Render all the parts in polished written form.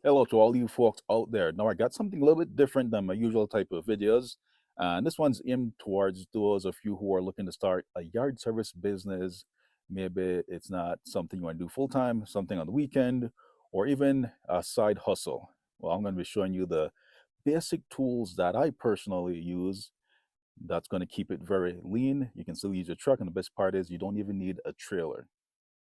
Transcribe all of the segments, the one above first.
Hello to all you folks out there. Now, I got something a little bit different than my usual type of videos. And this one's aimed towards those of you who are looking to start a yard service business. Maybe it's not something you want to do full time, something on the weekend, or even a side hustle. Well, I'm going to be showing you the basic tools that I personally use that's going to keep it very lean. You can still use your truck, and the best part is you don't even need a trailer.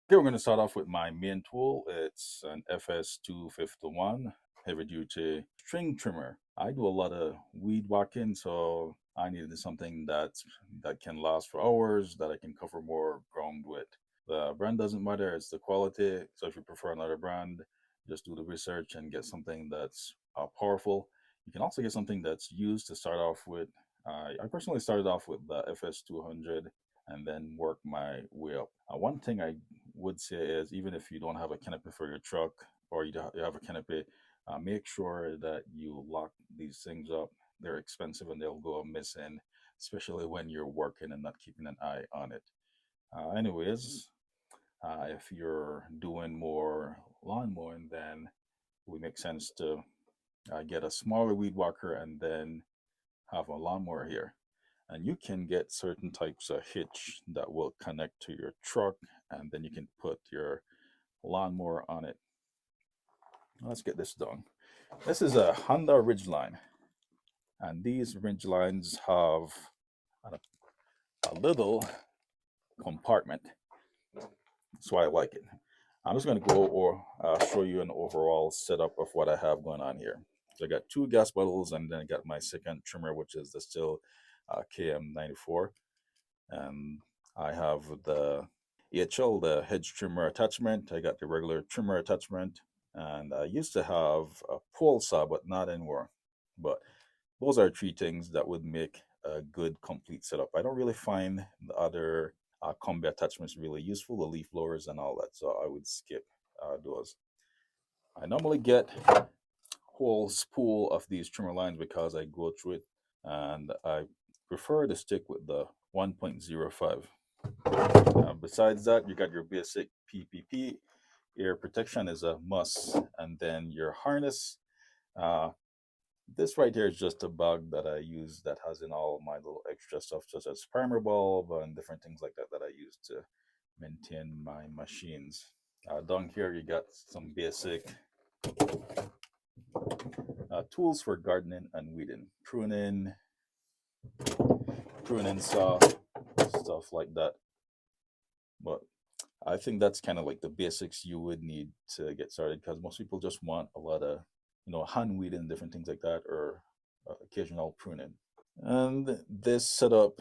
Okay, we're going to start off with my main tool. It's an FS251 heavy duty string trimmer. I do a lot of weed whacking, so I needed something that can last for hours, that I can cover more ground with. The brand doesn't matter, it's the quality. So if you prefer another brand, just do the research and get something that's powerful. You can also get something that's used to start off with. I personally started off with the FS200 and then work my way up. One thing I would say is even if you don't have a canopy for your truck or you have a canopy, make sure that you lock these things up. They're expensive and they'll go missing, especially when you're working and not keeping an eye on it. Anyways, if you're doing more lawn mowing, then it would make sense to get a smaller weed whacker and then have a lawnmower here. And you can get certain types of hitch that will connect to your truck, and then you can put your lawnmower on it. Let's get this done. This is a Honda Ridgeline, and these Ridgelines have a little compartment. That's why I like it. I'm just going to go or show you an overall setup of what I have going on here. So I got two gas bottles, and then I got my second trimmer, which is the still KM94. And I have the EHL, the hedge trimmer attachment. I got the regular trimmer attachment. And I used to have a pole saw, but not anymore. But those are three things that would make a good complete setup. I don't really find the other combi attachments really useful, the leaf blowers and all that. So I would skip those. I normally get whole spool of these trimmer lines because I go through it, and I prefer to stick with the 1.05. Besides that, you got your basic PPP. Ear protection is a must, and then your harness. Uh, this right here is just a bag that I use that has in all my little extra stuff, such as primer bulb and different things like that that I use to maintain my machines. Down here, you got some basic tools for gardening and weeding, pruning saw, stuff like that. But I think that's kind of like the basics you would need to get started because most people just want a lot of, hand weeding, different things like that, or occasional pruning. And this setup,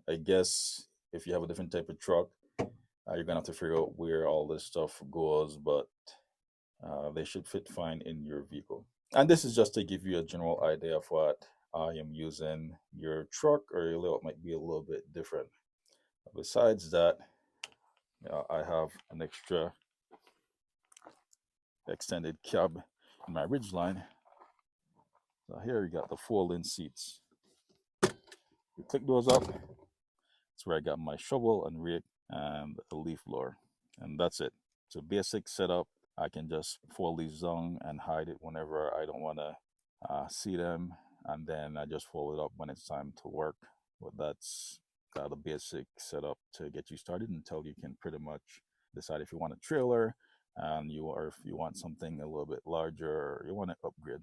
I guess, if you have a different type of truck, you're gonna have to figure out where all this stuff goes, but they should fit fine in your vehicle. And this is just to give you a general idea of what I am using. Your truck or your layout might be a little bit different. Besides that, I have an extra extended cab in my Ridgeline. So here you got the folding seats. You click those up. That's where I got my shovel and rake and a leaf blower. And that's it. It's a basic setup. I can just fold these down and hide it whenever I don't want to see them. And then I just fold it up when it's time to work. But that's the basic setup to get you started until you can pretty much decide if you want a trailer and if you want something a little bit larger or you want to upgrade.